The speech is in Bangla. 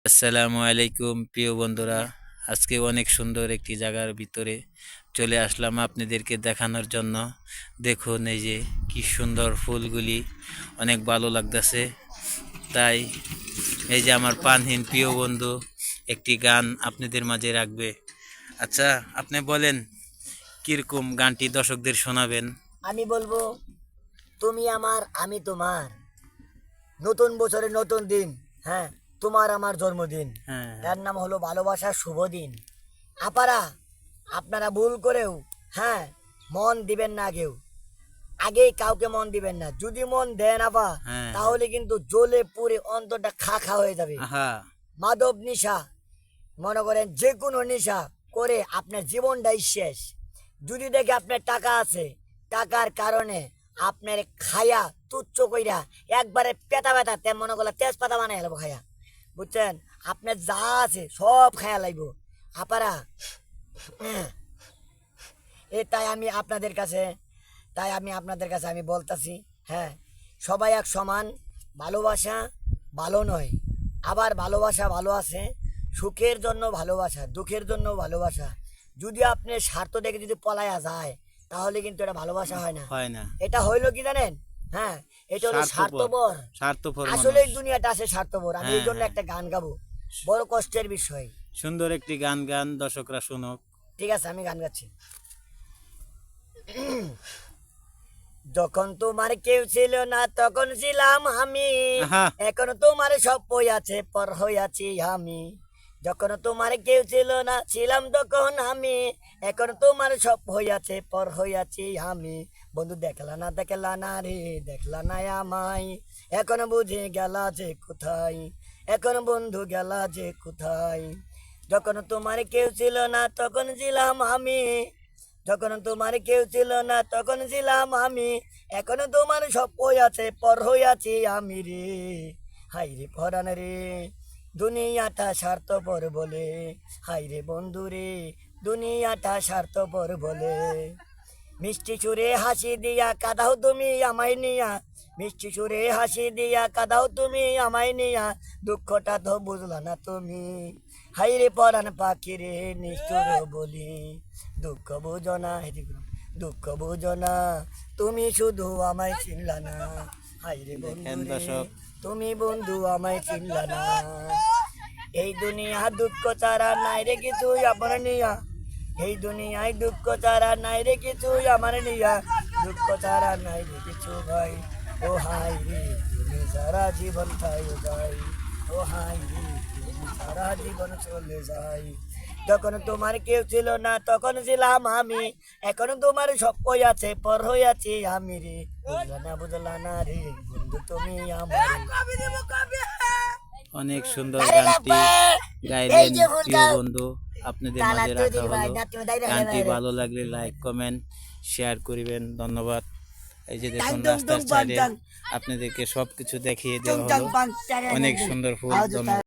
আসসালামু আলাইকুম প্রিয় বন্ধুরা। আজকে অনেক সুন্দর একটি জায়গার ভিতরে চলে আসলাম আপনাদেরকে দেখানোর জন্য। দেখুন এই যে কি সুন্দর ফুলগুলি, অনেক ভালো লাগতেছে। তাই এই যে আমার প্রাণহীন প্রিয় বন্ধু একটি গান আপনাদের মাঝে রাখবে। আচ্ছা, আপনি বলেন কিরকম গানটি দর্শকদের শোনাবেন? আমি বলবো, তুমি আমার আমি তোমার, নতুন বছরের নতুন দিন। হ্যাঁ, তোমার আমার জন্মদিন। হ্যাঁ, এর নাম হলো ভালোবাসার শুভ দিন। আপারা, আপনারা ভুল করেও হ্যাঁ মন দিবেন না কেউ, আগেই কাউকে মন দিবেন না। যদি মন দেন আপা, হ্যাঁ, তাহলে কিন্তু জ্বলে পুড়ে অন্তরটা খা খা হয়ে যাবে। আহা, মাদক নেশা, মনে করেন যে কোনো নেশা করে আপনার জীবনটাই শেষ। যদি দেখে আপনার টাকা আছে, টাকার কারণে আপনার খায়া তুচ্ছ কইরা একবারে পেতা ব্যথা তেম মনে করলে তেজপাতা বানাই লাগবো খায়া, বুঝছেন? আপনার যা আছে সব খায়া লাগব আপারা। তাই আমি আপনাদের কাছে আমি বলতাছি, হ্যাঁ, সবাই এক সমান। ভালোবাসা ভালো নয়, আবার ভালোবাসা ভালো আছে। সুখের জন্য ভালোবাসা, দুঃখের জন্য ভালোবাসা। যদি আপনি স্বার্থ দেখে যদি পলায়া যায়, তাহলে কিন্তু এটা ভালোবাসা হয় না। হয় না, এটা হইলো কি জানেন? হ্যাঁ, এটা হলো স্বার্থপর, স্বার্থপর। স্বার্থপর আসলে এই মানুষ। দুনিয়াটা আছে স্বার্থপর। আমি এই হ্যাঁ, জন্য হ্যাঁ, একটা গান গাবো, বড় কষ্টের বিষয়। সুন্দর একটি গান গান, দর্শকরা শুনুক। ঠিক আছে, আমি গান গাচ্ছি। যখন তোমার কেউ ছিল না তখন ছিলাম আমি, আহা, এখন তোমার সব আছে পর হইয়াছি আমি। যখন তোমার কেউ ছিল না ছিলাম তখন আমি, এখন তোমার সব হইয়াছে পর হইয়াছি আমি। বন্ধু দেখলা না রে, দেখলা না আমায়, এখন বুঝে গেলা যে কোথায়, এখন বন্ধু গেলা যে কোথায়। যখন তোমার কেউ ছিল না তখন ছিলাম আমি, যখন তোমার কেউ ছিল না তখন ছিলাম আমি, এখনো তোমার সব আছে পর হইয়াছি আমি রে। হাই রে পরাণ রে, দুনিয়াটা স্বার্থপর বলে। হাই রে বন্ধু রে, দুনিয়াটা স্বার্থপর বলে। মিষ্টি সুরে হাসি দিয়া কাঁদাও তুমি আমায় নিয়া, মিষ্টি সুরে হাসি দিয়া কাঁদাও তুমি আমায় নিয়া, দুঃখটা তো বুঝলা না তুমি। হাই রে পরাণ পাখি রে, নিষ্ঠুর বলি, দুঃখ বুঝো না, দুঃখ বুঝো না, তুমি শুধু আমায় চিনলা না। হাই রে বন্ধু দেখেন রে, দর্শক, তুমি বন্ধু আমায় চিনলা না। এই দুনিয়া দুঃখ ছাড়া নাই রে কিছু আমার নিয়া, এই দুনিয়ায় দুঃখ ছাড়া নাই রে কিছু আমার নিয়া, দুঃখ ছাড়া নাই রে কিছু ভাই। ও হাই রে, তুমি সারা জীবন খাই যাই, ও হাই রে, তুমি সারা জীবন চলে যাই। যখন তোমার কেউ ছিল না তখন ছিলাম আমি, এখন তোমার সব আছে পর হইয়াছি আমি রে। বুঝলা না রে বন্ধু, তুমি আমার। অনেক সুন্দর দাঁড়িয়ে গানটি লাগবে। এই গাইলেন যে ফুল প্রিয় গাছ। বন্ধু। আপনাদের তালা মাঝে তুই রাখা দিবি ভাই, হলো। না তুমি দাঁড়িয়ে গানটি রাখবে। ভালো লাগলে লাইক কমেন্ট শেয়ার করিবেন, ধন্যবাদ। এই যে টাং দেখুন টুং টুং রাস্তার পাং সাইডে টাং, আপনাদেরকে সবকিছু দেখিয়ে টুং দেওয়া টাং হলো। পাং, অনেক সুন্দর ফুল, ধন্যবাদ।